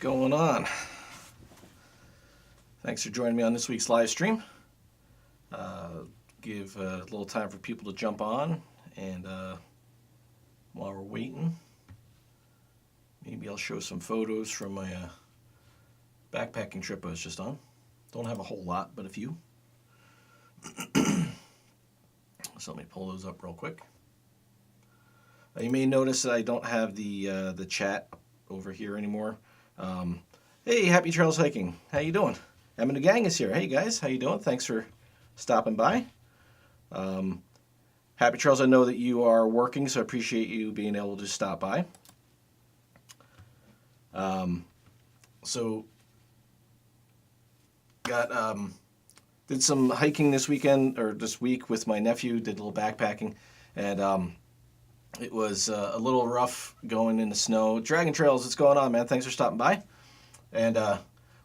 going on? Thanks for joining me on this week's live stream. Give a little time for people to jump on, and while we're waiting, maybe I'll show some photos from my backpacking trip I was just on. Don't have a whole lot, but a few. So let me pull those up real quick. You may notice that I don't have the chat over here anymore. Hey, happy trails hiking. How you doing? Em and the gang is here. Hey guys, how you doing? Thanks for stopping by. Happy trails. I know that you are working, so I appreciate you being able to stop by. So got did some hiking this weekend or this week with my nephew. Did a little backpacking, and it was a little rough going in the snow. Dragon Trails, what's going on, man? Thanks for stopping by. And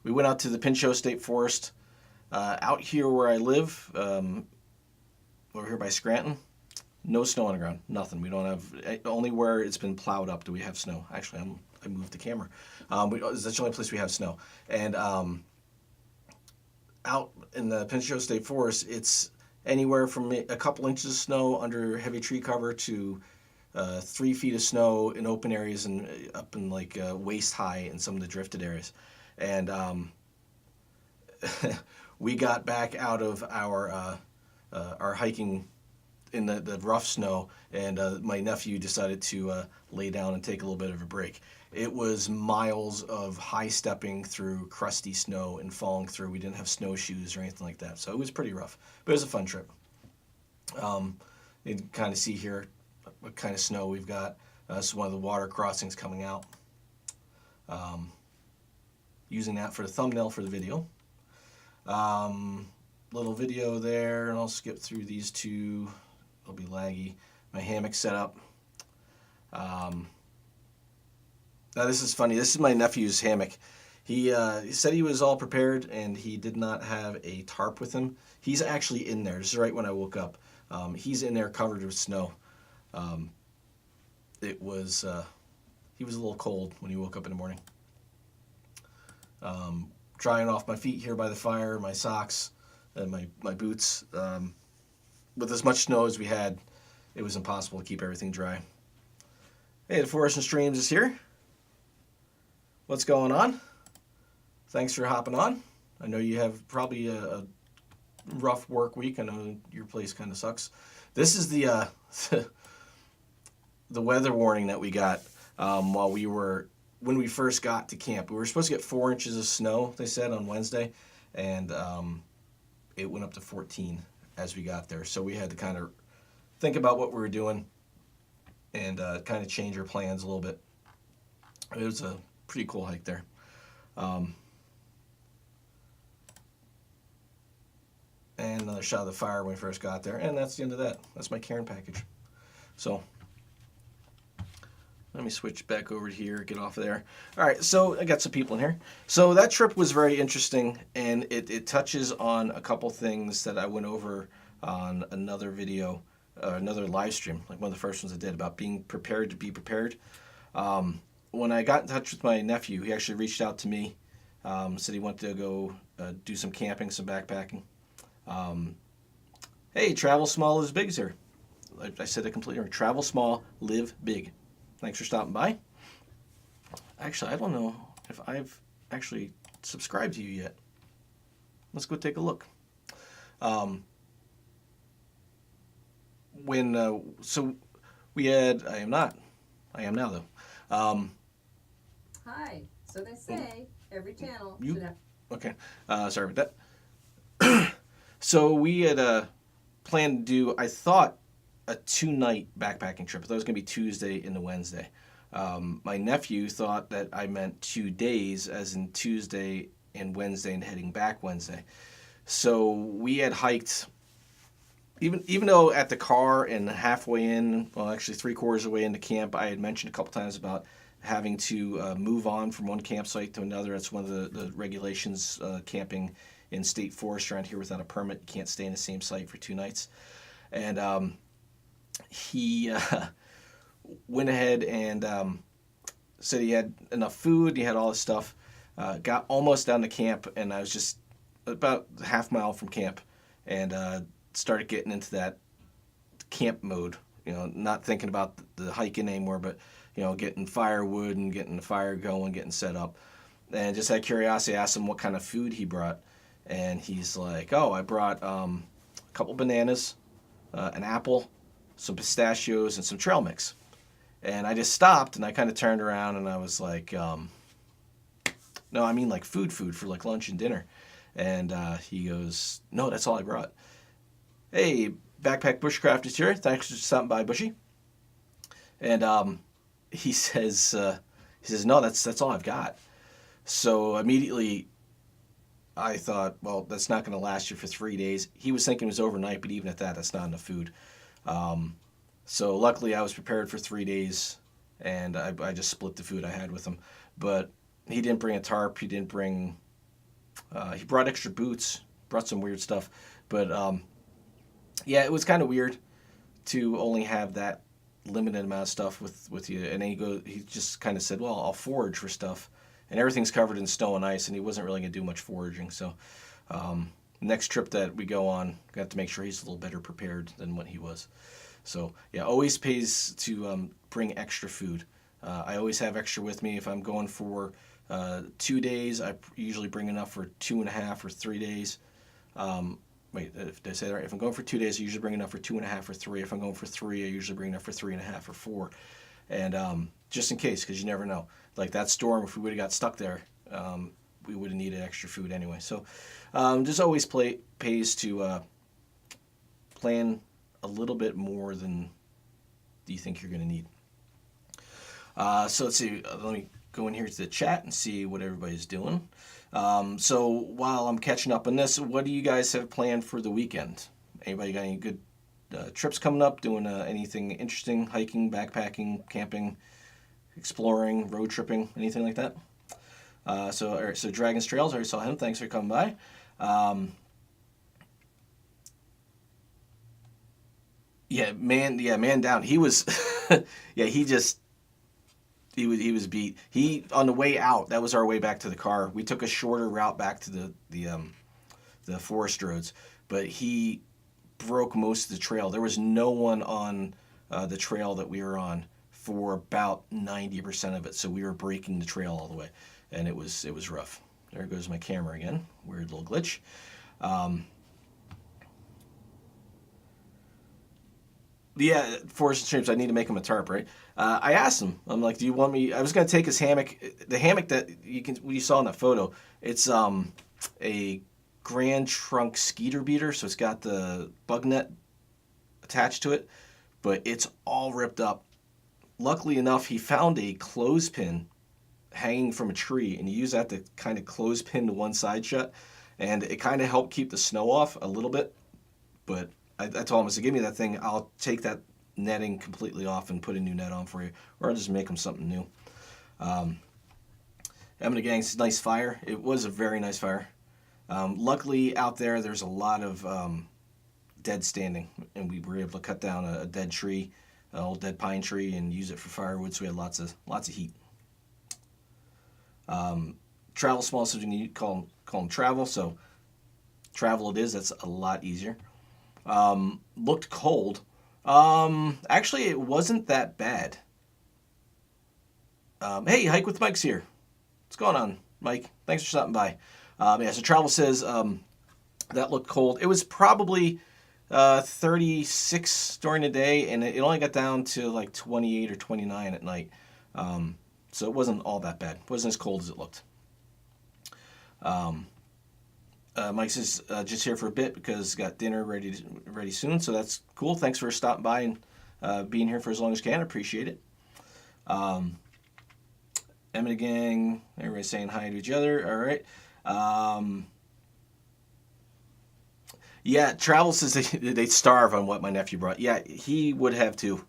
we went out to the Pinchot State Forest out here where I live, over here by Scranton. No snow on the ground, nothing. We don't have, only where it's been plowed up do we have snow. Actually, I moved the camera. That's the only place we have snow. And out in the Pinchot State Forest, it's anywhere from a couple inches of snow under heavy tree cover to 3 feet of snow in open areas and up in like waist high in some of the drifted areas. And we got back out of our hiking in the rough snow, and my nephew decided to lay down and take a little bit of a break. It was miles of high stepping through crusty snow and falling through. We didn't have snowshoes or anything like that, so it was pretty rough, but it was a fun trip. You can kind of see here what kind of snow we've got. This is one of the water crossings coming out. Using that for the thumbnail for the video. Little video there, and I'll skip through these two. It'll be laggy. My hammock set up. Now this is funny. This is my nephew's hammock. He said he was all prepared, and he did not have a tarp with him. He's actually in there. This is right when I woke up. He's in there covered with snow. It was he was a little cold when he woke up in the morning. Drying off my feet here by the fire, my socks, and my boots. With as much snow as we had, it was impossible to keep everything dry. Hey, the Forest and Streams is here. What's going on? Thanks for hopping on. I know you have probably a rough work week. I know your place kind of sucks. This is the the weather warning that we got when we first got to camp. We were supposed to get 4 inches of snow, they said, on Wednesday, and it went up to 14 as we got there. So we had to kind of think about what we were doing and kind of change our plans a little bit. It was a pretty cool hike there. And another shot of the fire when we first got there, and that's the end of that. That's my Cairn package. So let me switch back over here, get off of there. All right, so I got some people in here. So that trip was very interesting, and it touches on a couple things that I went over on another video, another live stream, like one of the first ones I did, about being prepared to be prepared. When I got in touch with my nephew, he actually reached out to me, said he wanted to go do some camping, some backpacking. Hey, travel small, live big's here. I said it completely wrong. Travel small, live big. Thanks for stopping by. Actually, I don't know if I've actually subscribed to you yet. Let's go take a look. So we had, I am now though. Hi. So they say every channel you, should have. Okay. Sorry about that. So we had planned to do, I thought, a 2-night backpacking trip. That was going to be Tuesday into Wednesday. My nephew thought that I meant 2 days, as in Tuesday and Wednesday and heading back Wednesday. So we had hiked, even though at the car and halfway in, well, actually 3/4 of the way into camp, I had mentioned a couple times about having to move on from one campsite to another. That's one of the regulations, camping in state forest around here without a permit. You can't stay in the same site for 2 nights. And he went ahead and said he had enough food, he had all this stuff, Got almost down to camp, and I was just about a half mile from camp, and started getting into that camp mode. Not thinking about the hiking anymore, but getting firewood and getting the fire going, getting set up, and just out of curiosity, I asked him what kind of food he brought, and he's like, "Oh, I brought a couple bananas, an apple, some pistachios, and some trail mix." And I just stopped, and I kind of turned around, and I was like, "No, I mean like food for like lunch and dinner." And he goes, "No, that's all I brought." Hey, Backpack Bushcraft is here. Thanks for stopping by, Bushy. And he says, "No, that's all I've got." So immediately, I thought, well, that's not going to last you for 3 days. He was thinking it was overnight, but even at that, that's not enough food. Um, so luckily, I was prepared for 3 days, and I just split the food I had with him. But he didn't bring a tarp. He didn't bring. He brought extra boots. Brought some weird stuff, but yeah, it was kind of weird to only have that limited amount of stuff with you. And then he just kind of said, "Well, I'll forage for stuff," and everything's covered in snow and ice, and he wasn't really gonna do much foraging. So next trip that we go on, got to make sure he's a little better prepared than what he was. So yeah, always pays to bring extra food. I always have extra with me if I'm going for 2 days. I usually bring enough for 2.5 or 3 days. Wait, did I say that right? If I'm going for 2 days, I usually bring enough for 2.5 or 3. If I'm going for 3, I usually bring enough for 3.5 or 4. And just in case, because you never know. Like that storm, if we would have got stuck there, we would have needed extra food anyway. So just always pays to plan a little bit more than you think you're going to need. So let's see. Let me go in here to the chat and see what everybody's doing. So while I'm catching up on this, what do you guys have planned for the weekend? Anybody got any good trips coming up? Doing anything interesting? Hiking, backpacking, camping, exploring, road tripping, anything like that? All right, so Dragon's Trails, I already saw him. Thanks for coming by. Man down. He was, yeah, he was beat. He on the way out. That was our way back to the car. We took a shorter route back to the forest roads, but he broke most of the trail. There was no one on the trail that we were on for about 90% of it. So we were breaking the trail all the way, and it was rough. There goes my camera again. Weird little glitch. Yeah, forest streams. I need to make him a tarp, right? I asked him. I'm like, "Do you want me?" I was gonna take his hammock. The hammock that you saw in that photo. It's a Grand Trunk Skeeter beater, so it's got the bug net attached to it, but it's all ripped up. Luckily enough, he found a clothespin hanging from a tree, and he used that to kind of clothespin to one side shut, and it kind of helped keep the snow off a little bit. But I told him, I said, "Give me that thing. I'll take that netting completely off and put a new net on for you, or I'll just make them something new." Emma Gang's nice fire. It was a very nice fire. Luckily, out there's a lot of dead standing, and we were able to cut down a dead tree, an old dead pine tree, and use it for firewood. So we had lots of heat. Travel small, so you call them travel. So travel it is. That's a lot easier. Looked cold. Actually, it wasn't that bad. Hey, Hike with Mike's here. What's going on, Mike? Thanks for stopping by. Yeah, so travel says that looked cold. It was probably 36 during the day, and it only got down to like 28 or 29 at night. So it wasn't all that bad. It wasn't as cold as it looked. Mike says just here for a bit because got dinner ready soon, so that's cool. Thanks for stopping by and being here for as long as you can. Appreciate it. Emma Gang, everybody's saying hi to each other. All right. Yeah, Travel says they starve on what my nephew brought. Yeah, he would have too.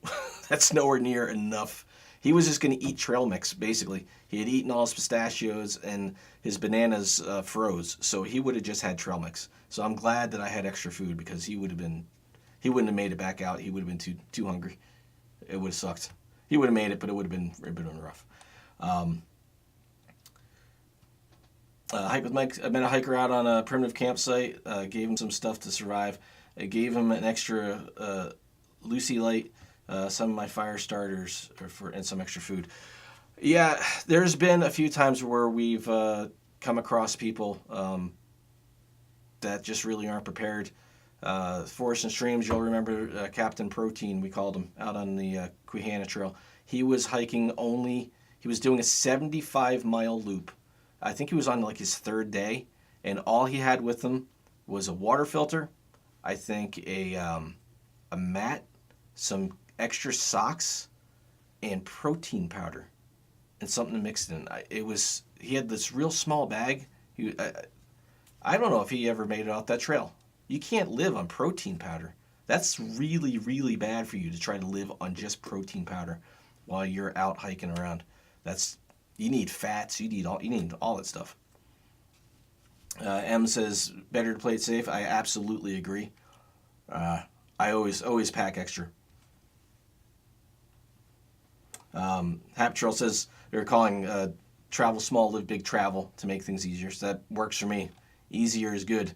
That's nowhere near enough. He was just going to eat trail mix, basically. He had eaten all his pistachios and his bananas froze, so he would have just had trail mix. So I'm glad that I had extra food because he wouldn't have made it back out. He would have been too hungry. It would have sucked. He would have made it, but it would have been rough. Hike with Mike. I've been a hiker out on a primitive campsite. Gave him some stuff to survive. I gave him an extra Lucy Light, some of my fire starters, and some extra food. Yeah, there's been a few times where we've come across people that just really aren't prepared. Forest and Streams, you'll remember Captain Protein, we called him, out on the Queehana Trail. He was he was doing a 75-mile loop. I think he was on like his third day, and all he had with him was a water filter, I think a mat, some extra socks, and protein powder, and something to mix it in. He had this real small bag. I don't know if he ever made it off that trail. You can't live on protein powder. That's really, really bad for you to try to live on just protein powder while you're out hiking around. You need fats. You need all that stuff. M says better to play it safe. I absolutely agree. I always pack extra. Hap Trail says they're calling travel small, live big travel to make things easier. So that works for me. Easier is good.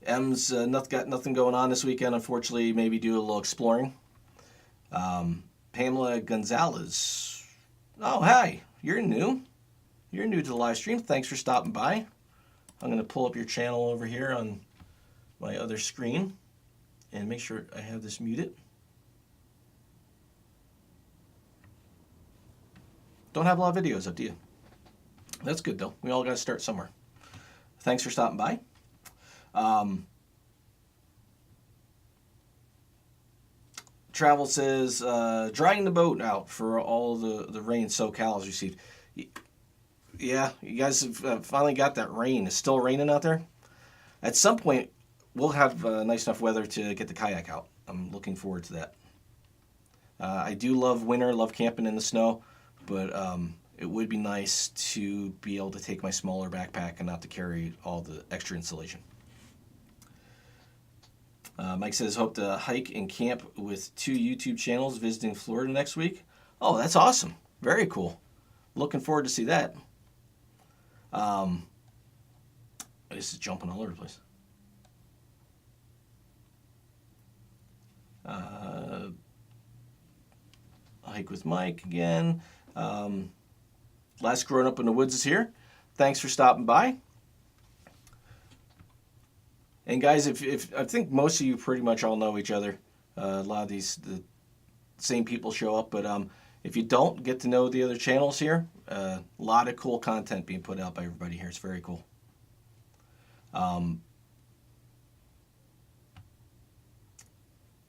M's got nothing going on this weekend, unfortunately. Maybe do a little exploring. Pamela Gonzalez. Oh, hi. You're new. You're new to the live stream. Thanks for stopping by. I'm going to pull up your channel over here on my other screen and make sure I have this muted. Don't have a lot of videos up, do you? That's good, though. We all got to start somewhere. Thanks for stopping by. Travel says, drying the boat out for all the rain SoCal has received. Yeah, you guys have finally got that rain. It's still raining out there. At some point, we'll have nice enough weather to get the kayak out. I'm looking forward to that. I do love winter, love camping in the snow, but it would be nice to be able to take my smaller backpack and not to carry all the extra insulation. Mike says, hope to hike and camp with 2 YouTube channels visiting Florida next week. Oh, that's awesome. Very cool. Looking forward to see that. This is jumping all over the place. Hike with Mike again. Last Grown Up in the Woods is here. Thanks for stopping by. And guys, if I think most of you pretty much all know each other. A lot of the same people show up, but if you don't get to know the other channels here, a lot of cool content being put out by everybody here. It's very cool.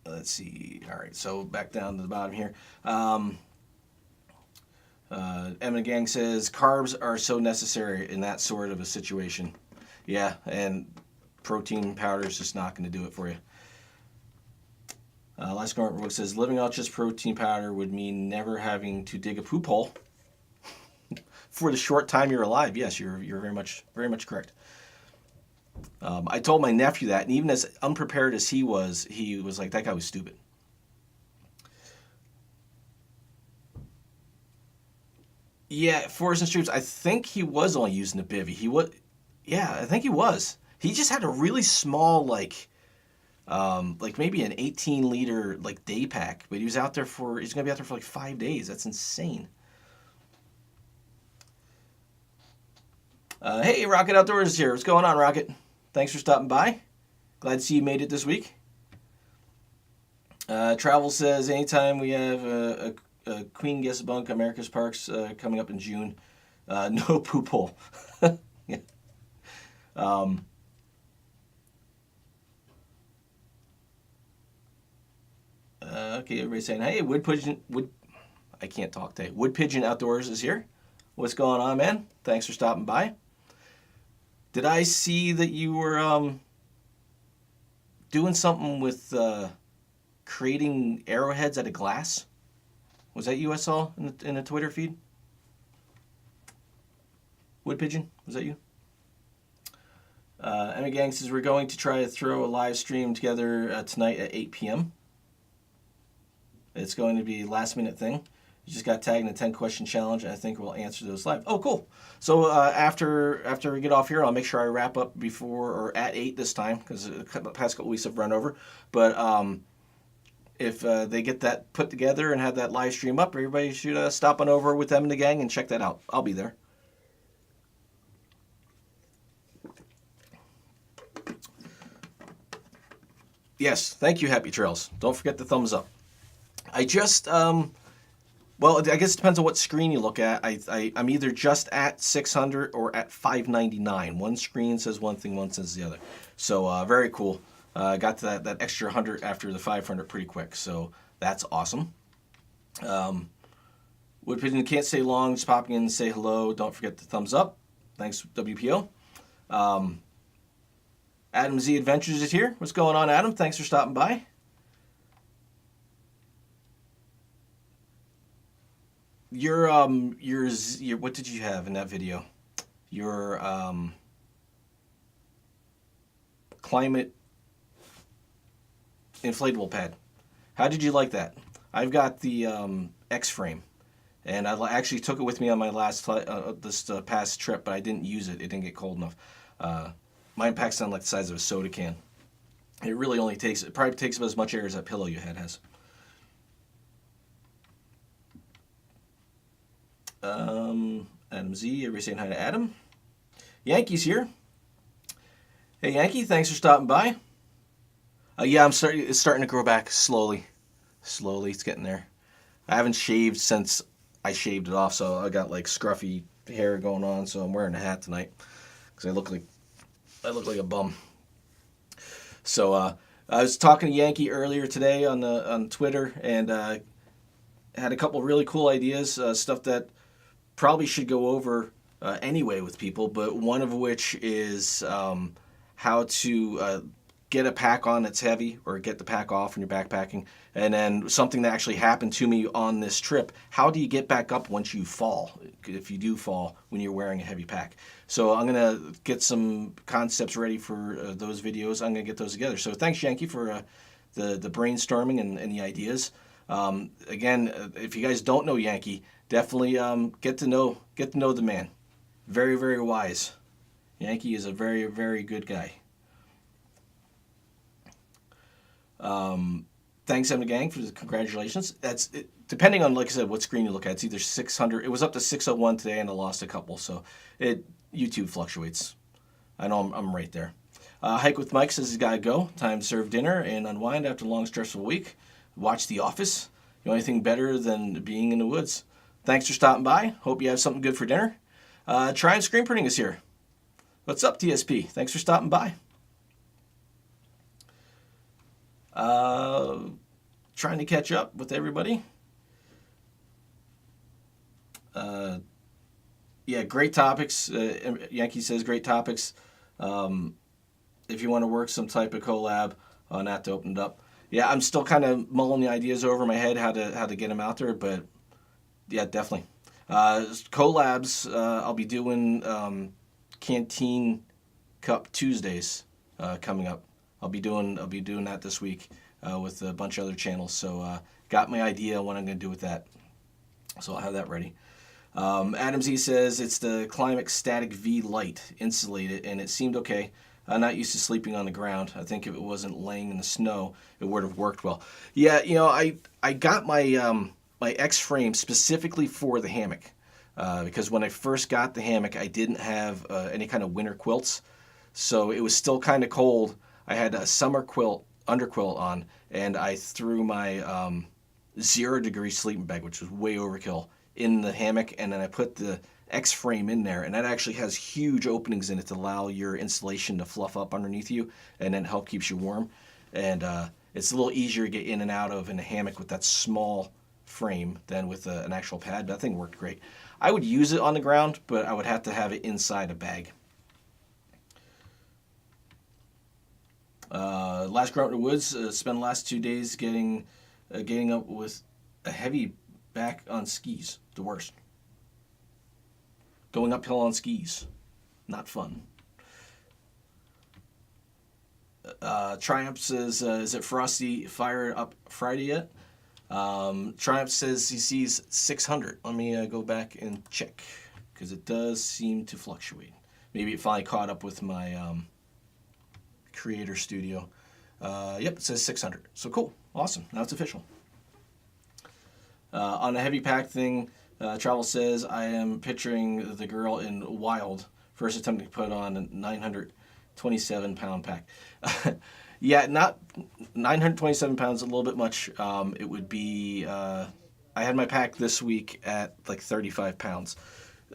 Let's see. All right, so back down to the bottom here. Emma Gang says carbs are so necessary in that sort of a situation. Yeah, and protein powder is just not going to do it for you. Last Garment says living out just protein powder would mean never having to dig a poop hole for the short time you're alive. Yes, you're very much correct. I told my nephew that, and even as unprepared as he was like, that guy was stupid. Yeah, Forest and Streams, I think he was only using a bivy. I think he was. He just had a really small, like maybe an 18-liter like day pack, but he's going to be out there for like 5 days. That's insane. Hey, Rocket Outdoors is here. What's going on, Rocket? Thanks for stopping by. Glad to see you made it this week. Travel says anytime we have a Queen Guest Bunk America's Parks coming up in June, no poop hole. Yeah. Okay, everybody's saying, hey, I can't talk today. Wood Pigeon Outdoors is here. What's going on, man? Thanks for stopping by. Did I see that you were doing something with creating arrowheads out of glass? Was that you I saw in the Twitter feed? Wood Pigeon, was that you? Emma Gang says we're going to try to throw a live stream together tonight at 8 p.m. It's going to be a last minute thing. You just got tagged in the 10-question challenge, and I think we'll answer those live. Oh, cool. So after we get off here, I'll make sure I wrap up before or at 8 this time because the past couple weeks have run over. But if they get that put together and have that live stream up, everybody should stop on over with them and the gang and check that out. I'll be there. Yes, thank you, Happy Trails. Don't forget the thumbs up. I just, well, I guess it depends on what screen you look at. I'm either just at 600 or at 599. One screen says one thing, one says the other. So very cool. Got to that extra 100 after the 500 pretty quick. So that's awesome. Wood Pigeon can't stay long. Just popping in and say hello. Don't forget the thumbs up. Thanks, WPO. Adam Z Adventures is here. What's going on, Adam? Thanks for stopping by. Your what did you have in that video? Your climate inflatable pad. How did you like that? I've got the X frame, and I actually took it with me on my last this past trip, but I didn't use it. It didn't get cold enough. Mine packs down like the size of a soda can. It really only takes, it probably takes about as much air as that pillow you had has. Adam Z, everybody saying hi to Adam. Yankee's here. Hey Yankee, thanks for stopping by. Yeah, it's starting to grow back slowly. Slowly, it's getting there. I haven't shaved since I shaved it off, so I got like scruffy hair going on, so I'm wearing a hat tonight because I look like a bum. So I was talking to Yankee earlier today on Twitter, and had a couple really cool ideas, stuff that probably should go over anyway with people, but one of which is how to get a pack on that's heavy or get the pack off when you're backpacking. And then something that actually happened to me on this trip, how do you get back up once you fall, if you do fall when you're wearing a heavy pack? So I'm going to get some concepts ready for those videos. I'm going to get those together. So thanks, Yankee, for the brainstorming and the ideas. Again, if you guys don't know Yankee, definitely get to know the man. Very, very wise. Yankee is a very, very good guy. Thanks, Emma Gang, for the congratulations. That's it, depending on, like I said, what screen you look at. It's either 600. It was up to 601 today, and I lost a couple. So YouTube fluctuates. I know I'm right there. Hike with Mike says he's got to go. Time to serve dinner and unwind after a long, stressful week. Watch The Office. The only thing better than being in the woods. Thanks for stopping by. Hope you have something good for dinner. Trying Screen Printing is here. What's up, TSP? Thanks for stopping by. Trying to catch up with everybody. Yeah, great topics. Yankee says great topics. If you want to work some type of collab on that to open it up. Yeah, I'm still kind of mulling the ideas over in my head how to get them out there, but yeah, definitely. Collabs, I'll be doing Canteen Cup Tuesdays coming up. I'll be doing that this week with a bunch of other channels. So got my idea on what I'm going to do with that. So I'll have that ready. Adam Z says it's the Climax Static V Lite insulated, and it seemed okay. I'm not used to sleeping on the ground. I think if it wasn't laying in the snow, it would have worked well. Yeah, you know, I got my my X frame specifically for the hammock because when I first got the hammock, I didn't have any kind of winter quilts, so it was still kind of cold. I had a summer underquilt on, and I threw my 0-degree sleeping bag, which was way overkill, in the hammock, and then I put the X frame in there, and that actually has huge openings in it to allow your insulation to fluff up underneath you, and then help keeps you warm. And it's a little easier to get in and out of in a hammock with that small frame than with an actual pad. That thing worked great. I would use it on the ground, but I would have to have it inside a bag. Last Grow Out in the Woods, spent the last 2 days getting up with a heavy back on skis. The worst. Going uphill on skis. Not fun. Triumph says, is it Frosty Fire up Friday yet? Triumph says he sees 600. Let me go back and check because it does seem to fluctuate. Maybe it finally caught up with my Creator Studio. Yep, it says 600. So cool. Awesome. Now it's official. On a heavy pack thing, Travel says, I am picturing the girl in Wild, first attempting to put on a 927 pound pack. Yeah, not 927 pounds, a little bit much. It would be, I had my pack this week at like 35 pounds.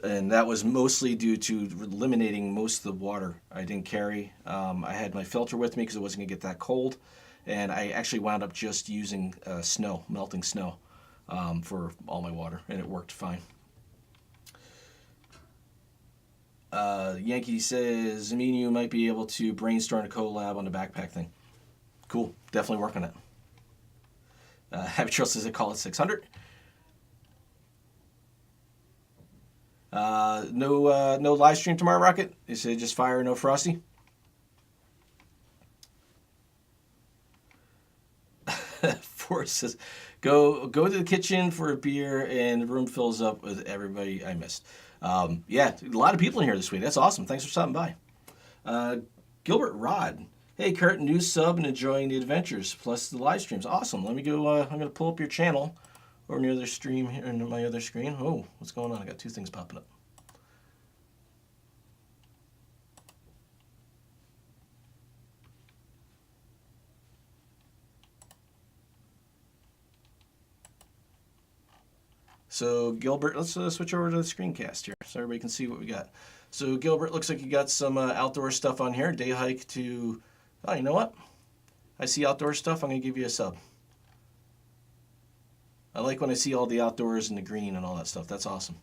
And that was mostly due to eliminating most of the water I didn't carry. I had my filter with me because it wasn't going to get that cold. And I actually wound up just using snow, melting snow, for all my water. And it worked fine. Yankee says, me and you might be able to brainstorm a collab on the backpack thing. Cool. Definitely work on it. Happy Trail says, I call it 600. No live stream tomorrow, Rocket? He said just fire, no Frosty. Forrest says, go to the kitchen for a beer and the room fills up with everybody I missed. Yeah, a lot of people in here this week. That's awesome. Thanks for stopping by. Gilbert Rod. Hey, Kurt, new sub and enjoying the adventures, plus the live streams. Awesome. Let me go. I'm going to pull up your channel over near the stream here on my other screen. Oh, what's going on? I got two things popping up. So Gilbert, let's switch over to the screencast here so everybody can see what we got. So Gilbert, looks like you got some outdoor stuff on here. Day hike to, oh, you know what? I see outdoor stuff. I'm going to give you a sub. I like when I see all the outdoors and the green and all that stuff. That's awesome.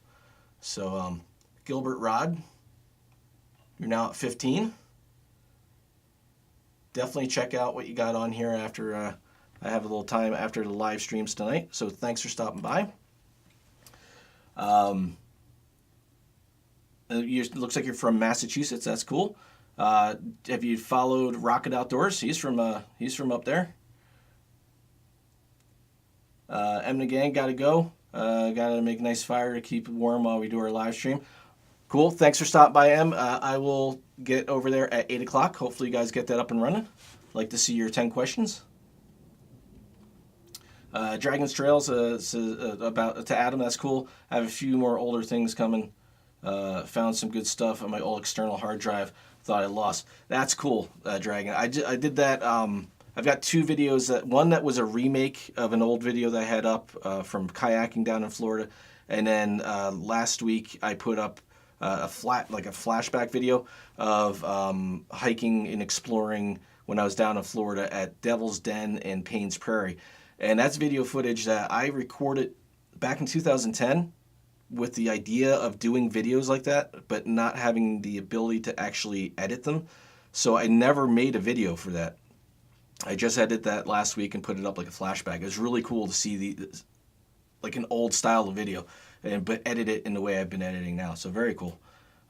So Gilbert Rod, you're now at 15. Definitely check out what you got on here after I have a little time after the live streams tonight. So thanks for stopping by. Looks like you're from Massachusetts. That's cool. Have you followed Rocket Outdoors? He's from up there. M and the gang gotta go. Gotta make a nice fire to keep it warm while we do our live stream. Cool. Thanks for stopping by, Em. I will get over there at 8 o'clock. Hopefully you guys get that up and running. Like to see your 10 questions. Dragon's Trails about to Adam. That's cool. I have a few more older things coming. Found some good stuff on my old external hard drive. Thought I lost. That's cool, Dragon. I did that. I've got two videos. One that was a remake of an old video that I had up from kayaking down in Florida, and then last week I put up a flashback video of hiking and exploring when I was down in Florida at Devil's Den and Payne's Prairie. And that's video footage that I recorded back in 2010 with the idea of doing videos like that, but not having the ability to actually edit them. So I never made a video for that. I just edited that last week and put it up like a flashback. It was really cool to see like an old style of video, but edit it in the way I've been editing now. So very cool.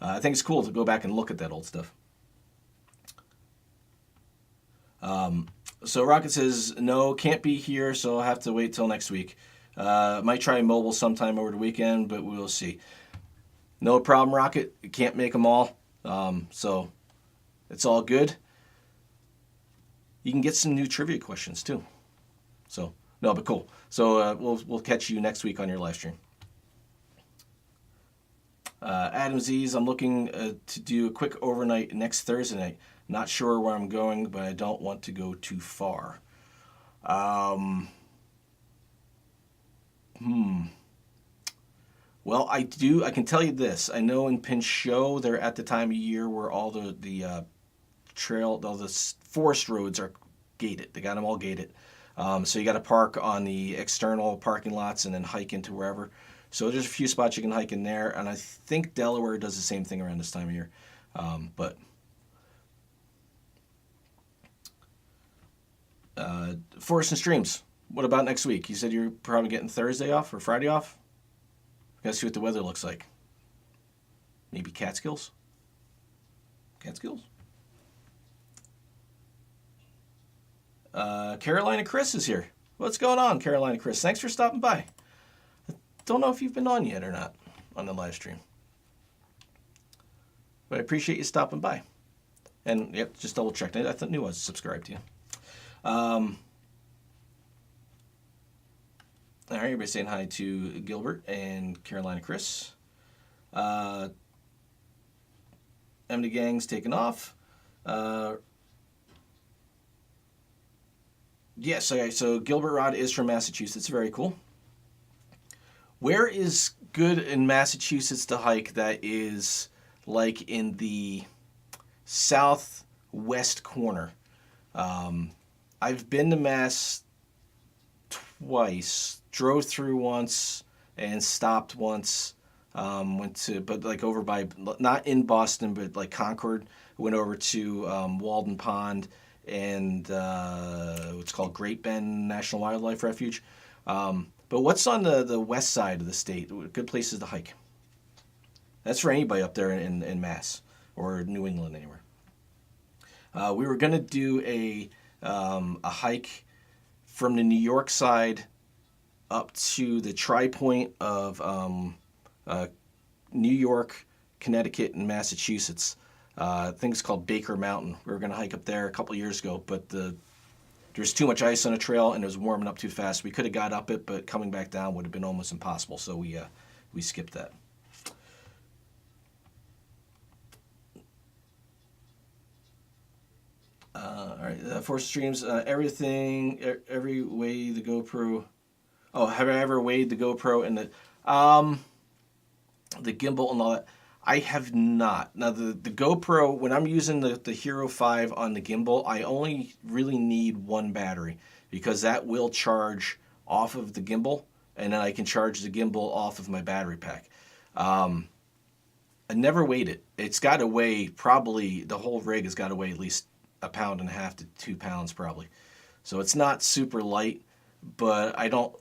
I think it's cool to go back and look at that old stuff. So Rocket says, no, can't be here, so I'll have to wait till next week. Might try mobile sometime over the weekend, but we'll see. No problem, Rocket. You can't make them all. So it's all good. You can get some new trivia questions too. So, no, but cool. So we'll catch you next week on your live stream. Adam Z's, I'm looking to do a quick overnight next Thursday night. Not sure where I'm going, but I don't want to go too far. Well, I can tell you this. I know in Pinchot, they're at the time of year where all the forest roads are gated. They got them all gated. So you got to park on the external parking lots and then hike into wherever. So there's a few spots you can hike in there, and I think Delaware does the same thing around this time of year. But Forest and Streams, what about next week? You said you're probably getting Thursday off or Friday off? Gotta see what the weather looks like. Maybe Catskills? Catskills? Carolina Chris is here. What's going on, Carolina Chris? Thanks for stopping by. Don't know if you've been on yet or not on the live stream, but I appreciate you stopping by. And yep, just double checked. I knew I was subscribed to you. All right, everybody saying hi to Gilbert and Carolina Chris. Emily Gang's taken off. Yes, okay, so Gilbert Rod is from Massachusetts. Very cool. Where is good in Massachusetts to hike that is like in the southwest corner? I've been to Mass twice, drove through once, and stopped once. Went to, but like over by, not in Boston, but like Concord. Went over to Walden Pond and what's called Great Bend National Wildlife Refuge. But what's on the west side of the state? Good places to hike. That's for anybody up there in Mass or New England anywhere. We were going to do a hike from the New York side up to the tri-point of New York, Connecticut, and Massachusetts. I think it's called Baker Mountain. We were going to hike up there a couple years ago, but there's too much ice on the trail and it was warming up too fast. We could have got up it, but coming back down would have been almost impossible. So we skipped that. All right, Force Streams, every way the GoPro. Oh, have I ever weighed the GoPro and the gimbal and all that? I have not. Now the GoPro, when I'm using the Hero 5 on the gimbal, I only really need one battery because that will charge off of the gimbal, and then I can charge the gimbal off of my battery pack. I never weighed it. It's got to weigh, probably the whole rig has got to weigh at least 1.5 pounds to 2 pounds probably. So it's not super light, but I don't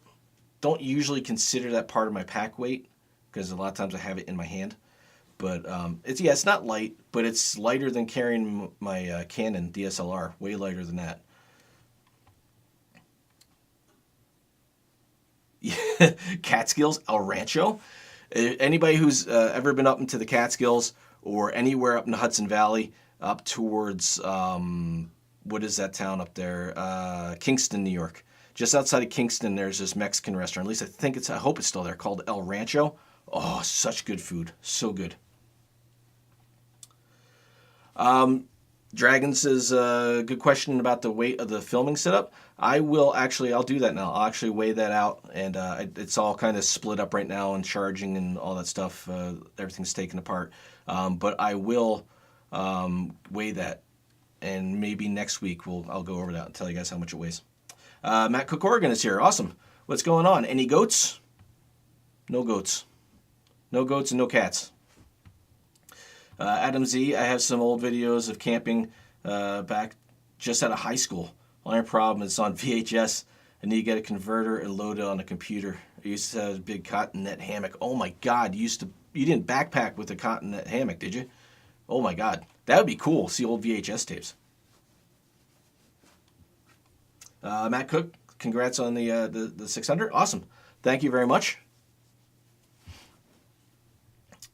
usually consider that part of my pack weight because a lot of times I have it in my hand. But it's not light, but it's lighter than carrying my Canon DSLR. Way lighter than that. Catskills, El Rancho. Anybody who's ever been up into the Catskills or anywhere up in the Hudson Valley, up towards what is that town up there? Kingston, New York. Just outside of Kingston, there's this Mexican restaurant. At least I hope it's still there, called El Rancho. Oh, such good food. So good. Dragon says, good question about the weight of the filming setup. I'll do that now. I'll actually weigh that out, and it's all kind of split up right now and charging and all that stuff. Everything's taken apart. But I will weigh that, and maybe next week I'll go over that and tell you guys how much it weighs. Matt Cook Oregon is here. Awesome. What's going on? Any goats? No goats. No goats and no cats. Adam Z, I have some old videos of camping back just out of high school. Only problem is it's on VHS. I need to get a converter and load it on a computer. I used to have a big cotton net hammock. Oh my God, you didn't backpack with a cotton net hammock, did you? Oh my God, that would be cool. See old VHS tapes. Matt Cook, congrats on the 600. Awesome. Thank you very much.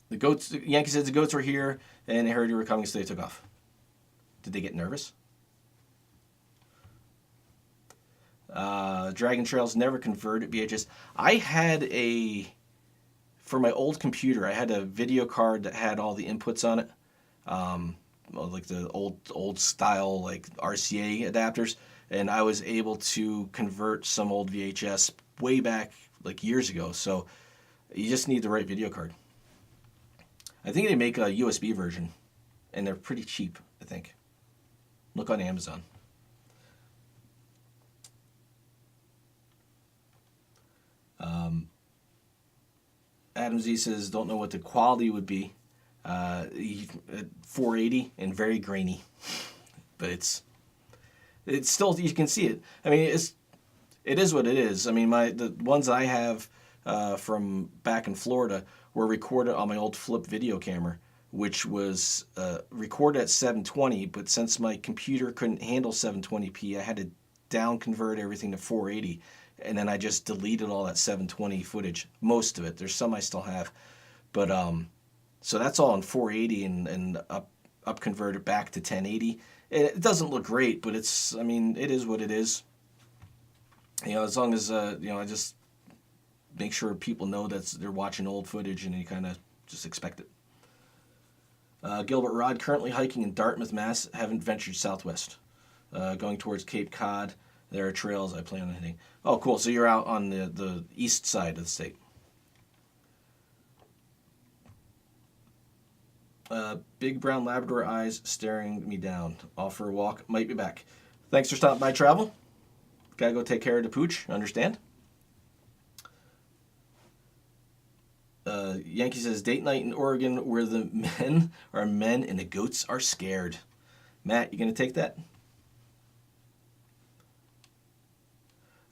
The goats, Yankee said the goats were here and they heard you were coming, so they took off. Did they get nervous? Dragon Trails never converted VHS. For my old computer, I had a video card that had all the inputs on it. Like the old style, like RCA adapters. And I was able to convert some old VHS way back, like years ago. So you just need the right video card. I think they make a USB version, and they're pretty cheap, I think. Look on Amazon. Adam Z says, don't know what the quality would be. 480 and very grainy. But it's still, you can see it. I mean, it is what it is. I mean, the ones I have from back in Florida were recorded on my old flip video camera, which was recorded at 720, but since my computer couldn't handle 720p, I had to down convert everything to 480, and then I just deleted all that 720 footage, most of it. There's some I still have, but so that's all in 480 and up converted back to 1080. It doesn't look great, but it's, I mean, it is what it is. As long as I just make sure people know that they're watching old footage, and you kind of just expect it. Gilbert Rod, currently hiking in Dartmouth, Mass. Haven't ventured southwest. Going towards Cape Cod. There are trails I plan on hitting. Oh, cool. So you're out on the east side of the state. Big brown Labrador eyes staring me down. Off for a walk. Might be back. Thanks for stopping by, Travel. Gotta go take care of the pooch. Understand? Yankee says, date night in Oregon where the men are men and the goats are scared. Matt, you gonna take that?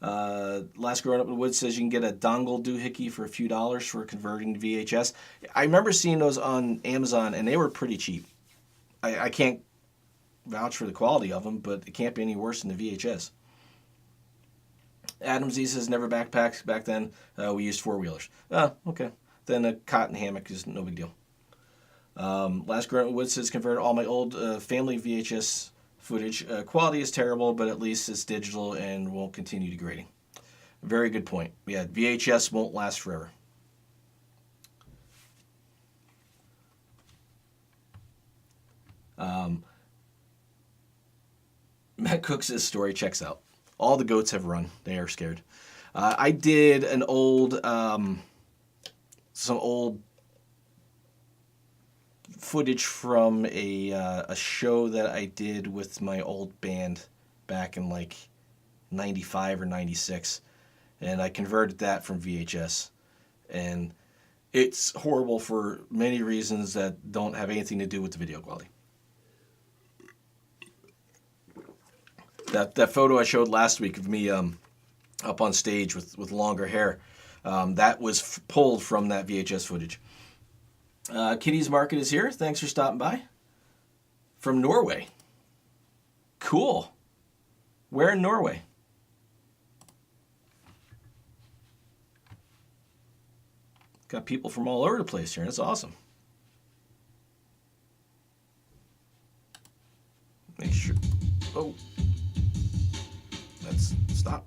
Last Growing Up in the Woods says you can get a dongle doohickey for a few dollars for converting to VHS. I remember seeing those on Amazon, and they were pretty cheap. I can't vouch for the quality of them, but it can't be any worse than the VHS. Adam Z says never backpacked back then. We used four-wheelers. Oh, okay. Then a cotton hammock is no big deal. Last Growing Up in the Woods says converted all my old family VHS footage. Quality is terrible, but at least it's digital and won't continue degrading. Very good point. Yeah, VHS won't last forever. Matt Cook's story checks out. All the goats have run. They are scared. I did an old, some old footage from a show that I did with my old band back in like 95 or 96, and I converted that from VHS, and it's horrible for many reasons that don't have anything to do with the video quality. That photo I showed last week of me up on stage with longer hair, that was pulled from that VHS footage. Kitty's Market is here. Thanks for stopping by. From Norway. Cool. Where in Norway? Got people from all over the place here. That's awesome. Make sure. Oh. Let's stop.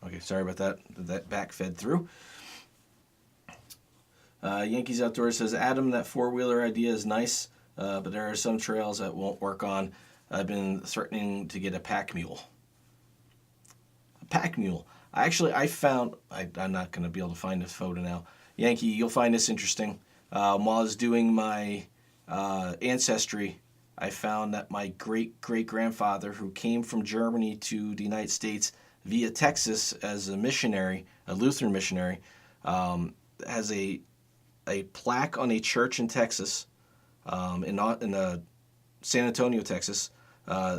Okay, sorry about that. That back fed through. Yankees Outdoors says, Adam, that four-wheeler idea is nice, but there are some trails that won't work on. I've been threatening to get a pack mule. A pack mule. I found, I'm not going to be able to find this photo now. Yankee, you'll find this interesting. While I was doing my ancestry, I found that my great-great-grandfather, who came from Germany to the United States via Texas as a missionary, a Lutheran missionary, has a plaque on a church in Texas, in San Antonio, Texas,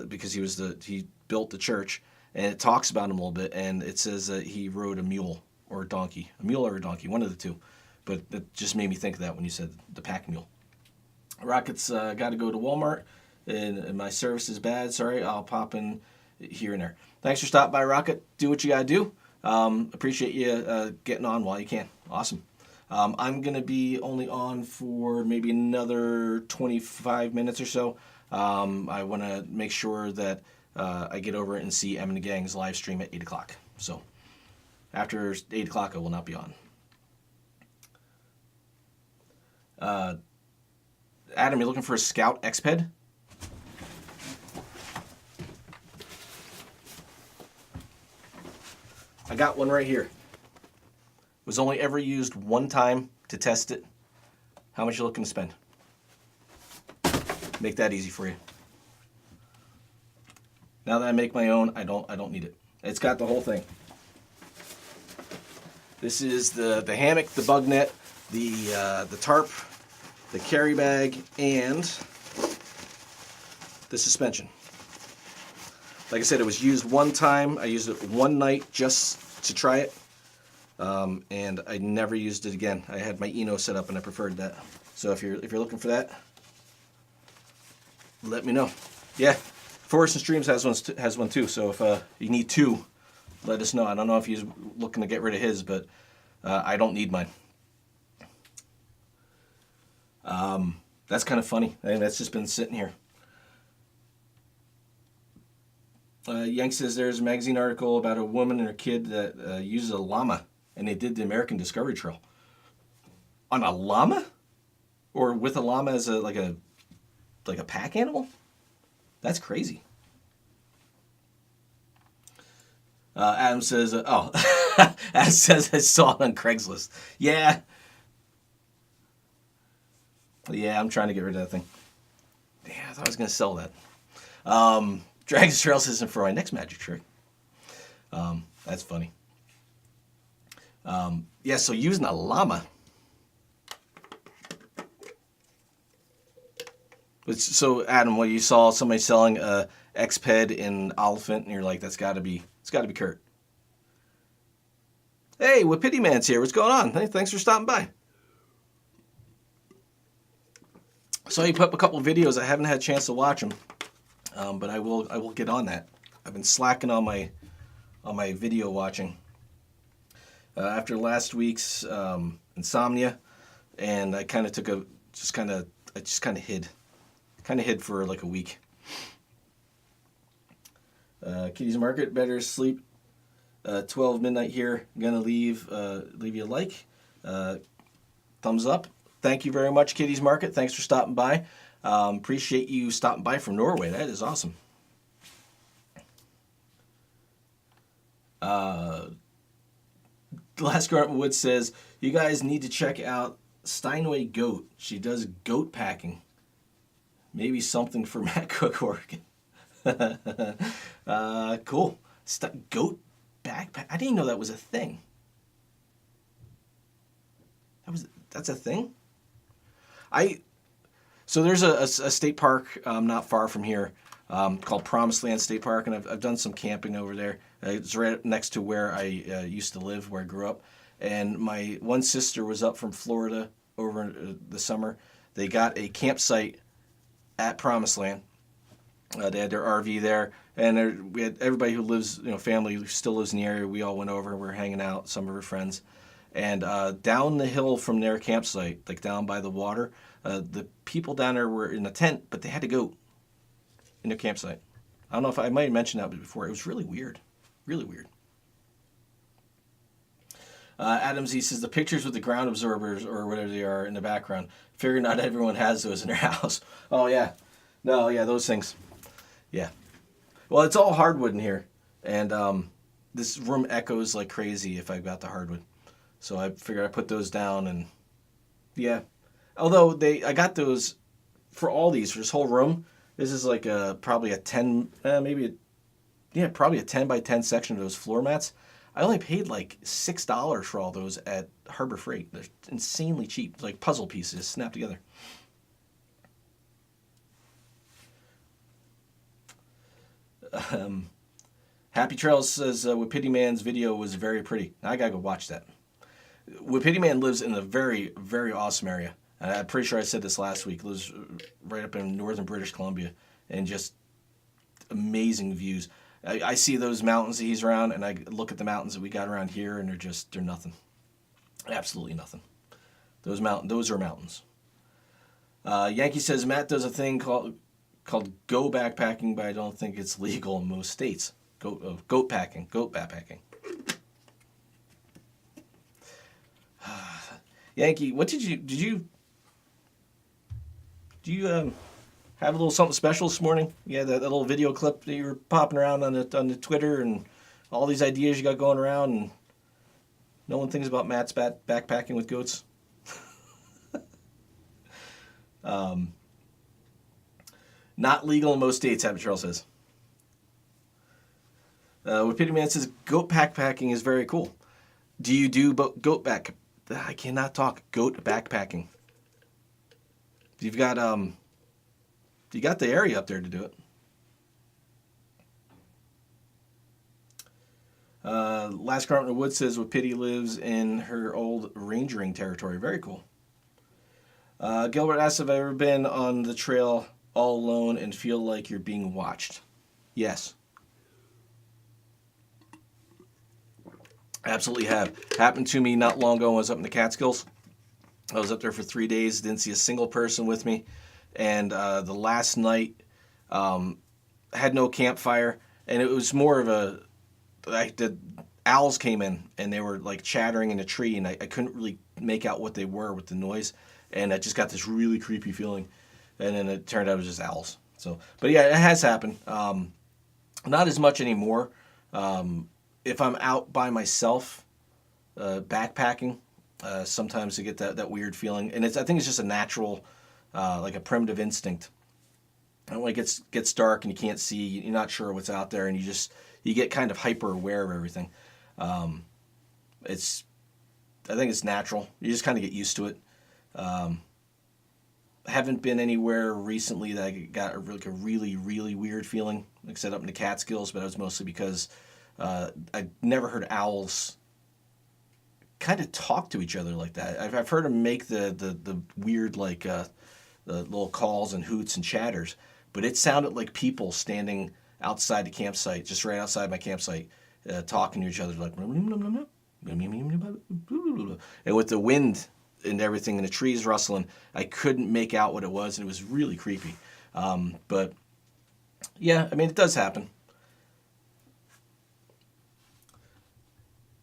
because he built the church, and it talks about him a little bit, and it says that he rode a mule or a donkey, one of the two, but that just made me think of that when you said the pack mule. Rocket's got to go to Walmart, and my service is bad. Sorry, I'll pop in here and there. Thanks for stopping by, Rocket. Do what you got to do. Appreciate you getting on while you can. Awesome. I'm going to be only on for maybe another 25 minutes or so. I want to make sure that I get over and see Em and the Gang's live stream at 8 o'clock. So after 8 o'clock, I will not be on. Adam, you looking for a Scout X-Ped? I got one right here. Was only ever used one time to test it. How much you looking to spend? Make that easy for you. Now that I make my own, I don't need it. It's got the whole thing. This is the hammock, the bug net, the tarp, the carry bag, and the suspension. Like I said, it was used one time. I used it one night just to try it. And I never used it again. I had my Eno set up and I preferred that. So if you're looking for that, let me know. Yeah, Forest and Streams has one too. So if you need two, let us know. I don't know if he's looking to get rid of his, but I don't need mine. That's kind of funny. I mean, that's just been sitting here. Yank says there's a magazine article about a woman and her kid that uses a llama, and they did the American Discovery Trail on a llama, or with a llama as like a pack animal. That's crazy. Adam says, Adam says I saw it on Craigslist. Yeah, I'm trying to get rid of that thing. Yeah, I thought I was going to sell that. Dragon's Trails isn't for my next magic trick. That's funny. So using a llama. So Adam, what you saw somebody selling a X-Ped in Oliphant, and you're like, it's got to be Kurt. Hey, Wapiti Man's here. What's going on? Hey, thanks for stopping by. So he put up a couple of videos. I haven't had a chance to watch them, but I will get on that. I've been slacking on my video watching after last week's insomnia, and I kind of hid for like a week. Kitty's Market, better sleep. 12 midnight here. I'm gonna leave you a like. Thumbs up. Thank you very much, Kitty's Market. Thanks for stopping by. Appreciate you stopping by from Norway. That is awesome. Last Garden Wood says, you guys need to check out Steinway Goat. She does goat packing. Maybe something for Matt Cook, Oregon. Cool. Goat backpack. I didn't know that was a thing. That's a thing? So there's a state park not far from here called Promised Land State Park, and I've done some camping over there. It's right next to where I used to live, where I grew up. And my one sister was up from Florida over the summer. They got a campsite at Promised Land. They had their RV there, and we had everybody who lives, family who still lives in the area. We all went over. We were hanging out, some of her friends. And down the hill from their campsite, like down by the water, the people down there were in a tent, but they had to go in their campsite. I don't know if I might have mentioned that before. It was really weird. Really weird. Adams, he says, the pictures with the ground absorbers, or whatever they are, in the background. Figure not everyone has those in their house. Oh, yeah. No, yeah, those things. Yeah. Well, it's all hardwood in here. And this room echoes like crazy if I've got the hardwood. So I figured I'd put those down, and yeah. Although I got those for all these, for this whole room. This is like probably a 10, probably a 10 by 10 section of those floor mats. I only paid like $6 for all those at Harbor Freight. They're insanely cheap, like puzzle pieces snapped together. Happy Trails says Wapiti Man's video was very pretty. I gotta go watch that. Wapiti Man lives in a very, very awesome area. I'm pretty sure I said this last week. Lives right up in northern British Columbia, and just amazing views. I see those mountains that he's around, and I look at the mountains that we got around here, and they're nothing. Absolutely nothing. Those are mountains. Yankee says Matt does a thing called go backpacking, but I don't think it's legal in most states. Goat backpacking. Yankee, what did you have a little something special this morning? Yeah, that little video clip that you were popping around on the Twitter, and all these ideas you got going around, and no one thinks about Matt's backpacking with goats. Not legal in most states, Happy Charles says. Wapiti Man says goat backpacking is very cool. Do you do goat back? I cannot talk. Goat backpacking. You've got you got the area up there to do it. Last Carpenter Wood says Wapiti lives in her old rangering territory. Very cool. Gilbert asks if I've ever been on the trail all alone and feel like you're being watched. Yes. Absolutely have. Happened to me not long ago when I was up in the Catskills. I was up there for 3 days, didn't see a single person with me. And the last night, had no campfire. And it was more of the owls came in and they were like chattering in a tree, and I couldn't really make out what they were with the noise. And I just got this really creepy feeling. And then it turned out it was just owls. So, but yeah, it has happened. Not as much anymore. If I'm out by myself, backpacking, sometimes I get that weird feeling, and I think it's just a natural, like a primitive instinct. And when it gets dark and you can't see, you're not sure what's out there, and you get kind of hyper aware of everything. It's I think it's natural. You just kind of get used to it. Haven't been anywhere recently that I got a really, really weird feeling, except up in the Catskills, but it was mostly because I never heard owls kind of talk to each other like that. I've heard them make the weird, like, the little calls and hoots and chatters, but it sounded like people standing outside the campsite, just right outside my campsite, talking to each other, like, and with the wind and everything and the trees rustling, I couldn't make out what it was, and it was really creepy. But yeah, I mean, it does happen.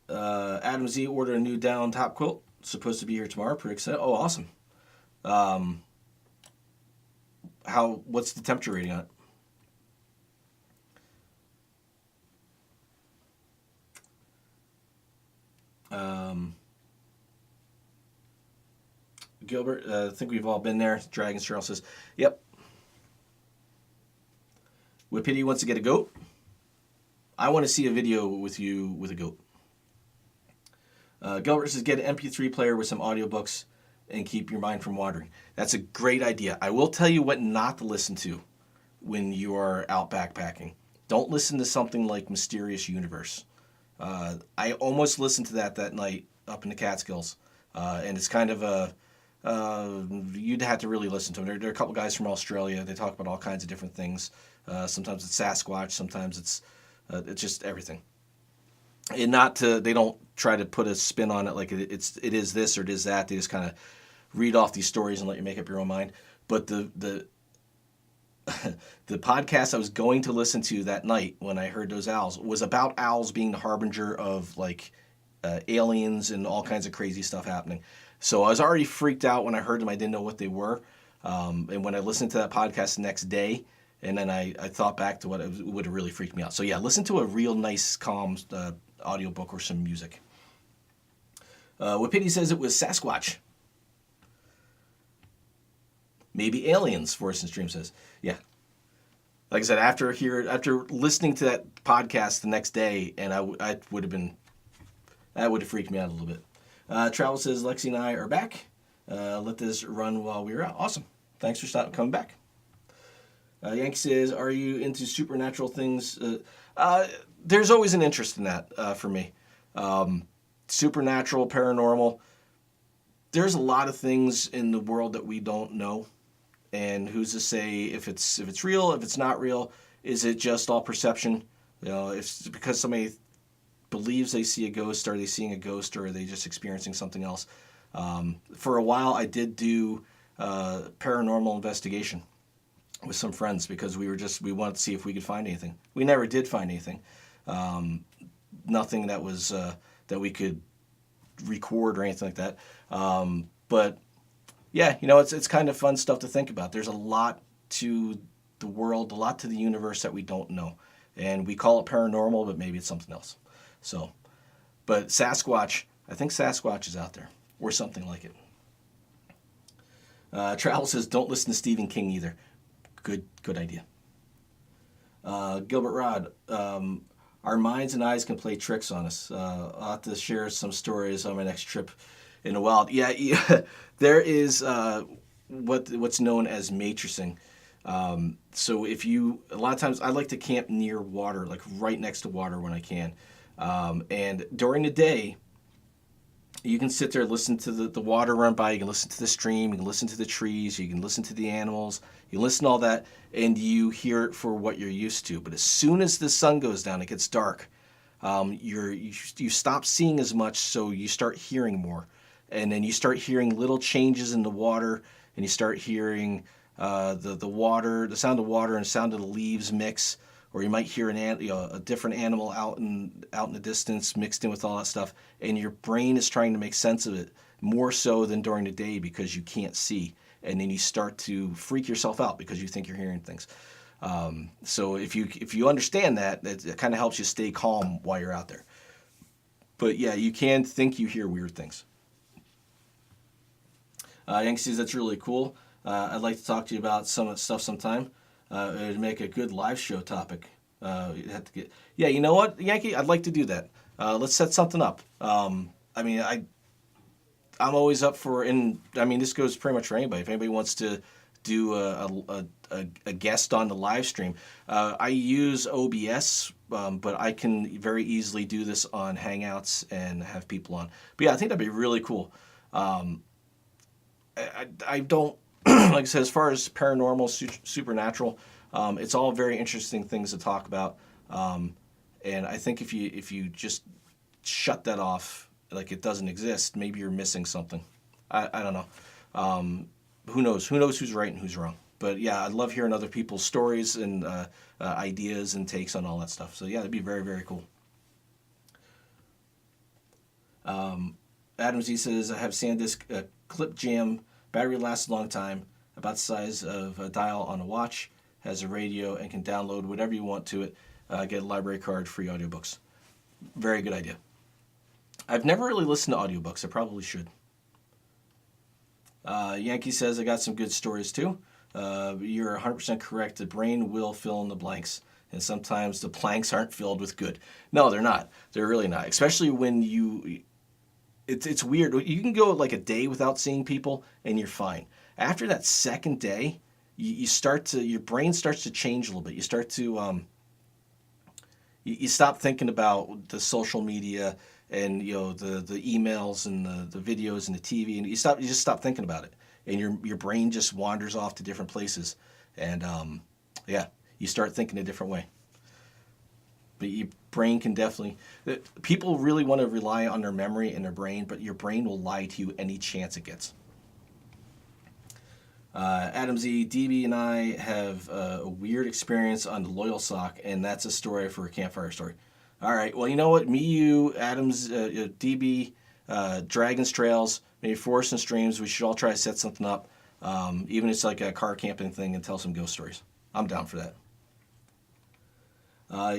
Adam Z ordered a new down top quilt. Supposed to be here tomorrow. Pretty excited. Oh, awesome. What's the temperature rating on it? Gilbert, I think we've all been there. Dragon Cheryl says, yep. Whippity wants to get a goat. I want to see a video with you with a goat. Gilbert says, get an MP3 player with some audiobooks and keep your mind from wandering. That's a great idea. I will tell you what not to listen to when you are out backpacking. Don't listen to something like Mysterious Universe. I almost listened to that night up in the Catskills. And it's kind of you'd have to really listen to them. There are a couple guys from Australia. They talk about all kinds of different things. Sometimes it's Sasquatch. Sometimes it's just everything. And they don't try to put a spin on it like it is this or it is that. They just kind of read off these stories and let you make up your own mind. But the the podcast I was going to listen to that night when I heard those owls was about owls being the harbinger of, like, aliens and all kinds of crazy stuff happening. So I was already freaked out when I heard them. I didn't know what they were. And when I listened to that podcast the next day, and then I thought back to what it would have really freaked me out. So yeah, listen to a real nice, calm audiobook or some music. Wapiti says it was Sasquatch. Maybe aliens, Forest and Stream says. Yeah. Like I said, after listening to that podcast the next day, and that would have freaked me out a little bit. Travel says, Lexi and I are back. Let this run while we were out. Awesome. Thanks for coming back. Yankee says, are you into supernatural things? There's always an interest in that for me. Supernatural, paranormal. There's a lot of things in the world that we don't know. And who's to say if it's real, if it's not real? Is it just all perception? If it's because somebody believes they see a ghost, are they seeing a ghost, or are they just experiencing something else? For a while, I did do paranormal investigation with some friends because we wanted to see if we could find anything. We never did find anything. Nothing that was that we could record or anything like that. But yeah, it's kind of fun stuff to think about. There's a lot to the world, a lot to the universe that we don't know, and we call it paranormal, but maybe it's something else. So, but Sasquatch, I think Sasquatch is out there, or something like it. Travel says, don't listen to Stephen King either. Good idea. Gilbert Rod, our minds and eyes can play tricks on us. I'll have to share some stories on my next trip in the wild. Yeah, there is what's known as matrixing. So a lot of times I like to camp near water, like right next to water when I can. And during the day, You can sit there and listen to the water run by. You can listen to the stream. You can listen to the trees. You can listen to the animals. You listen to all that, and you hear it for what you're used to. But as soon as the sun goes down, it gets dark. You stop seeing as much, so you start hearing more, and then you start hearing little changes in the water, and you start hearing the water, the sound of water, and the sound of the leaves mix. Or you might hear a different animal out in the distance mixed in with all that stuff, and your brain is trying to make sense of it more so than during the day because you can't see, and then you start to freak yourself out because you think you're hearing things. So if you understand that, it kind of helps you stay calm while you're out there. But yeah, you can think you hear weird things. Yankee says that's really cool. I'd like to talk to you about some of that stuff sometime. It would make a good live show topic. You'd have to get. Yeah, you know what, Yankee? I'd like to do that. Let's set something up. I'm always up for, and I mean, this goes pretty much for anybody. If anybody wants to do a guest on the live stream, I use OBS, but I can very easily do this on Hangouts and have people on. But yeah, I think that'd be really cool. I don't, like I said, as far as paranormal, supernatural, it's all very interesting things to talk about. And I think if you just shut that off, like it doesn't exist, maybe you're missing something. I don't know. Who knows? Who knows who's right and who's wrong? But yeah, I love hearing other people's stories and ideas and takes on all that stuff. So yeah, it'd be very, very cool. Adam Z says, I have SanDisk Clip Jam. Battery lasts a long time. About the size of a dial on a watch. Has a radio and can download whatever you want to it. Get a library card, free audiobooks. Very good idea. I've never really listened to audiobooks. I probably should. Yankee says, I got some good stories too. You're 100% correct. The brain will fill in the blanks. And sometimes the blanks aren't filled with good. No, they're not. They're really not. Especially when it's weird. You can go like a day without seeing people and you're fine. After that second day, your brain starts to change a little bit. You start to, you stop thinking about the social media and the emails and the videos and the TV, and you just stop thinking about it, and your brain just wanders off to different places, and you start thinking a different way. But your brain can definitely. People really want to rely on their memory and their brain, but your brain will lie to you any chance it gets. Adam Z, DB, and I have a weird experience on the Loyal Sock, and that's a story for a campfire story. All right, well, you know what? Me, you, Adams, DB, Dragons Trails, maybe Forest and Streams, we should all try to set something up, even if it's like a car camping thing, and tell some ghost stories. I'm down for that.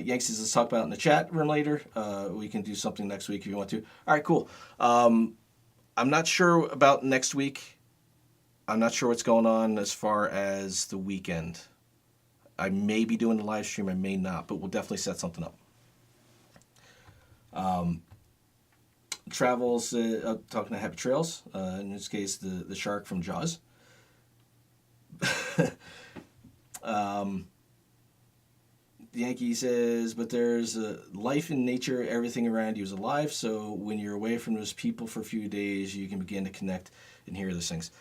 Yanks, let's talk about it in the chat room later. We can do something next week if you want to. All right, cool. I'm not sure about next week. I'm not sure what's going on as far as the weekend. I may be doing the live stream, I may not, but we'll definitely set something up. Travels, talking to Happy Trails, in this case, the shark from Jaws. Yankee says, but there's life in nature, everything around you is alive, so when you're away from those people for a few days, you can begin to connect and hear those things.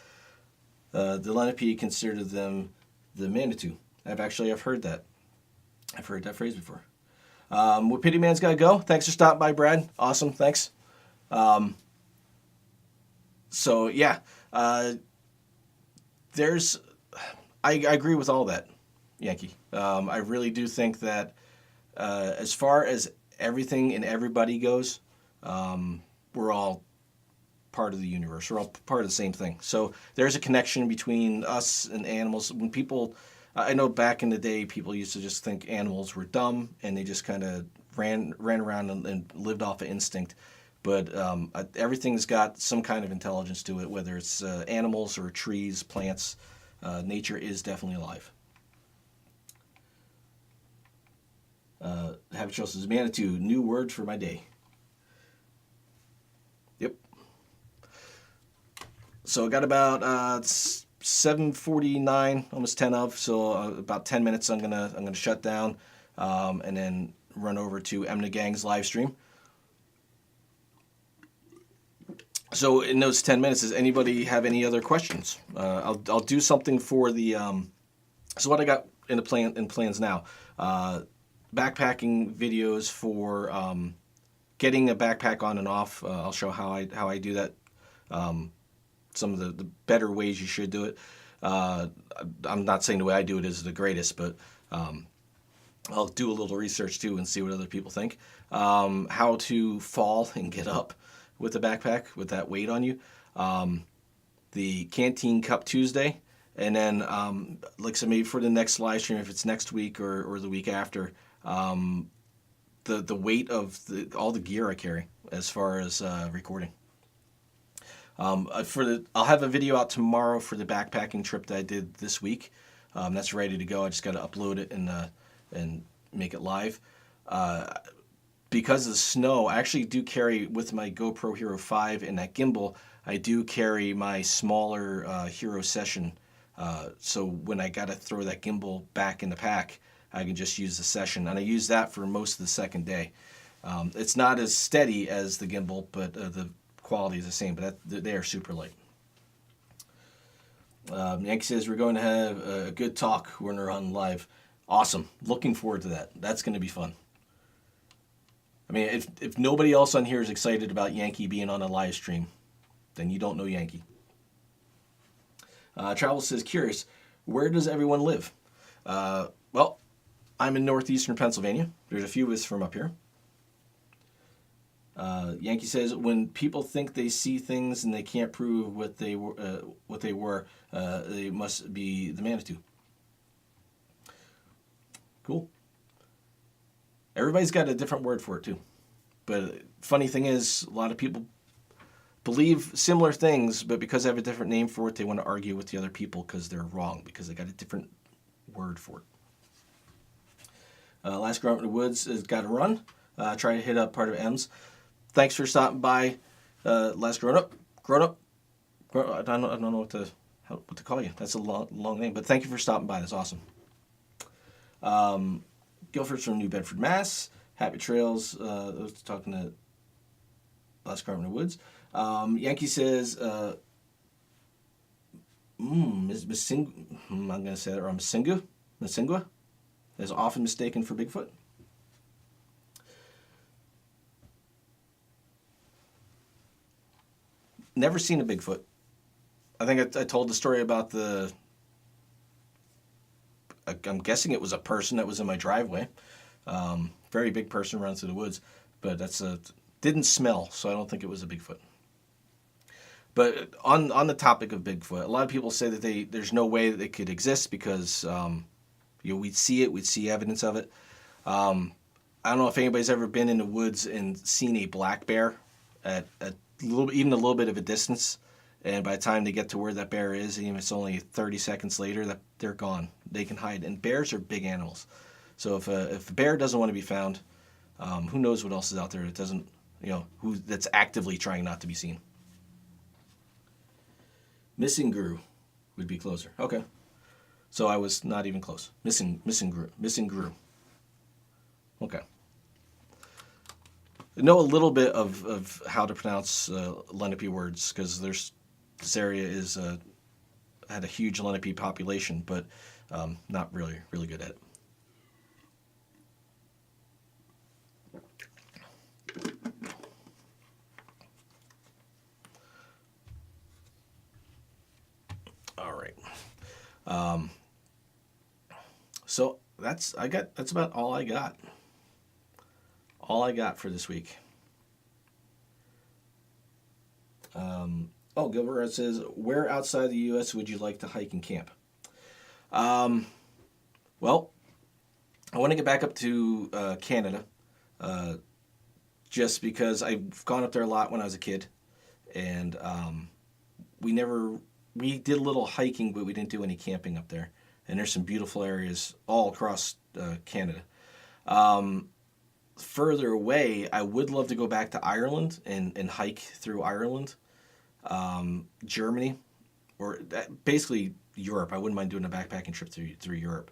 The Lenape considered them the Manitou. I've heard that. I've heard that phrase before. Well, Pity Man's got to go. Thanks for stopping by, Brad. Awesome, thanks. So, yeah. I agree with all that, Yankee. I really do think that as far as everything and everybody goes, we're all part of the universe. We're all part of the same thing. So there's a connection between us and animals. When people, I know back in the day, people used to just think animals were dumb and they just kind of ran around and lived off of instinct. But everything's got some kind of intelligence to it, whether it's animals or trees, plants. Nature is definitely alive. Happy Trails says, Manitou, new word for my day. Yep. So I got about 7:49, almost 10 of. So about 10 minutes. I'm gonna shut down, and then run over to Emna Gang's live stream. So in those 10 minutes, does anybody have any other questions? I'll do something for the. So what I got in the plans now, backpacking videos for getting a backpack on and off. I'll show how I do that. Some of the better ways you should do it. I'm not saying the way I do it is the greatest, but I'll do a little research too and see what other people think. How to fall and get up with a backpack with that weight on you. The Canteen Cup Tuesday. And then, like I said, maybe for the next live stream, if it's next week or the week after, the weight of all the gear I carry as far as recording. I'll have a video out tomorrow for the backpacking trip that I did this week. That's ready to go. I just got to upload it and make it live. Because of the snow, I actually do carry with my GoPro Hero 5 and that gimbal. I do carry my smaller Hero Session. So when I got to throw that gimbal back in the pack, I can just use the Session, and I use that for most of the second day. It's not as steady as the gimbal, but the quality is the same. But they are super light. Yankee says we're going to have a good talk when we're on live. Awesome. Looking forward to that. That's going to be fun. I mean, if nobody else on here is excited about Yankee being on a live stream, then you don't know Yankee. Travel says, curious, where does everyone live? Well, I'm in northeastern Pennsylvania. There's a few of us from up here. Yankee says, when people think they see things and they can't prove what they were, they must be the Manitou. Cool. Everybody's got a different word for it too. But funny thing is, a lot of people believe similar things, but because they have a different name for it, they want to argue with the other people because they're wrong, because they got a different word for it. Last Grown Up in the Woods has got to run. Try to hit up part of M's. Thanks for stopping by, Last Grown Up. I don't know what to call you. That's a long name, but thank you for stopping by. That's awesome. Guilford's from New Bedford, Mass. Happy Trails. Talking to Last Grown Up in the Woods. Yankee says, I'm going to say that wrong. Masingua is often mistaken for Bigfoot. Never seen a Bigfoot. I think I told the story about I'm guessing it was a person that was in my driveway. Very big person running through the woods, but didn't smell, so I don't think it was a Bigfoot. But on the topic of Bigfoot, a lot of people say that there's no way that it could exist because we'd see evidence of it. I don't know if anybody's ever been in the woods and seen a black bear at even a little bit of a distance, and by the time they get to where that bear is, even if it's only 30 seconds later, that they're gone. They can hide, and bears are big animals. So if a bear doesn't want to be found, who knows what else is out there that doesn't, that's actively trying not to be seen. Missing Grew would be closer. Okay. So I was not even close. Missing Grew. Okay. I know a little bit of how to pronounce Lenape words because this area had a huge Lenape population, but not really good at it. All right. So that's about all I got. All I got for this week. Gilbert says, where outside the U.S. would you like to hike and camp? Well, I want to get back up to Canada, just because I've gone up there a lot when I was a kid, and we did a little hiking, but we didn't do any camping up there. And there's some beautiful areas all across Canada. Further away, I would love to go back to Ireland and hike through Ireland, Germany, or basically Europe. I wouldn't mind doing a backpacking trip through Europe.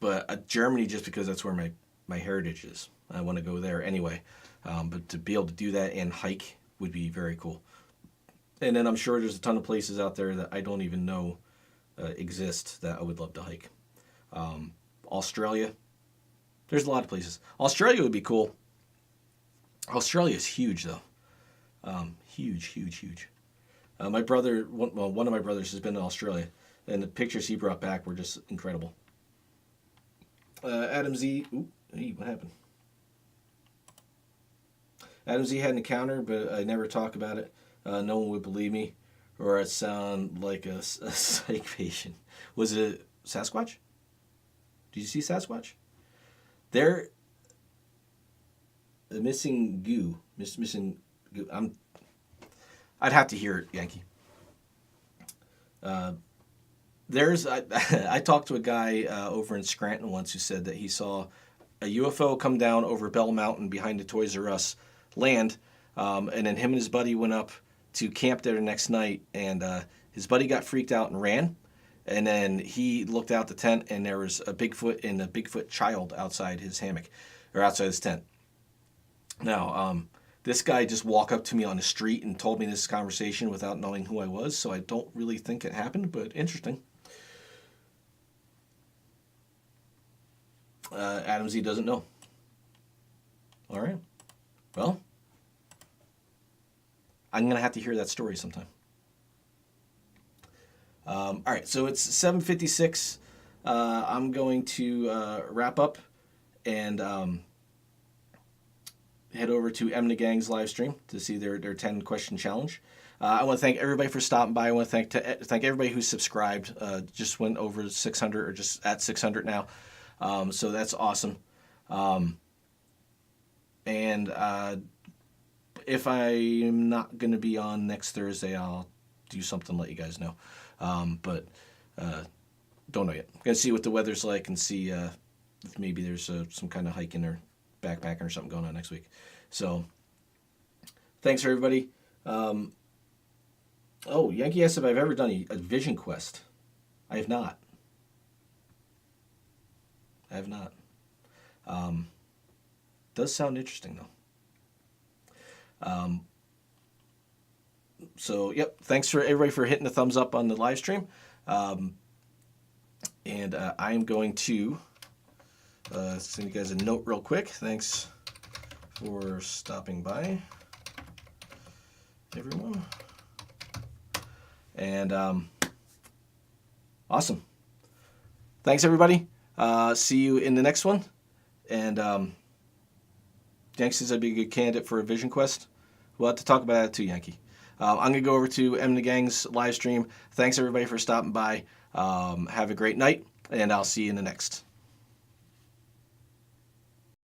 But Germany, just because that's where my heritage is. I want to go there anyway. But to be able to do that and hike would be very cool. And then I'm sure there's a ton of places out there that I don't even know exist that I would love to hike. Australia, there's a lot of places. Australia would be cool. Australia is huge, though. Huge, huge, huge. My brother, one of my brothers has been in Australia, and the pictures he brought back were just incredible. Adam Z, hey, what happened? Adam Z had an encounter, but I never talk about it. No one would believe me, or I'd sound like a psych patient. Was it Sasquatch? Did you see Sasquatch? They're the missing goo. Missing goo. I'd have to hear it, Yankee. I talked to a guy over in Scranton once who said that he saw a UFO come down over Bell Mountain behind the Toys R Us land, and then him and his buddy went up to camp there the next night, and his buddy got freaked out and ran, and then he looked out the tent, and there was a Bigfoot and a Bigfoot child outside his hammock, or outside his tent. Now, this guy just walked up to me on the street and told me this conversation without knowing who I was, so I don't really think it happened, but interesting. Adam Z doesn't know. All right. Well, I'm going to have to hear that story sometime. All right, so it's 7:56. I'm going to wrap up and head over to M and the Gang's live stream to see their 10 question challenge. I want to thank everybody for stopping by. I want to thank everybody who subscribed. Just went over 600 or just at 600 now. So that's awesome. And if I'm not going to be on next Thursday, I'll do something to let you guys know. But don't know yet. I'm going to see what the weather's like and see if maybe there's some kind of hiking or backpacking or something going on next week. So thanks for everybody. Yankee asked if I've ever done a vision quest. I have not. Does sound interesting though. So yep, thanks for everybody for hitting the thumbs up on the live stream. And I'm going to send you guys a note real quick. Thanks for stopping by, everyone. And awesome. Thanks everybody. See you in the next one. And Yankee says I'd be a good candidate for a vision quest. We'll have to talk about that too, Yankee. I'm going to go over to M and the Gang's live stream. Thanks everybody for stopping by. Have a great night, and I'll see you in the next.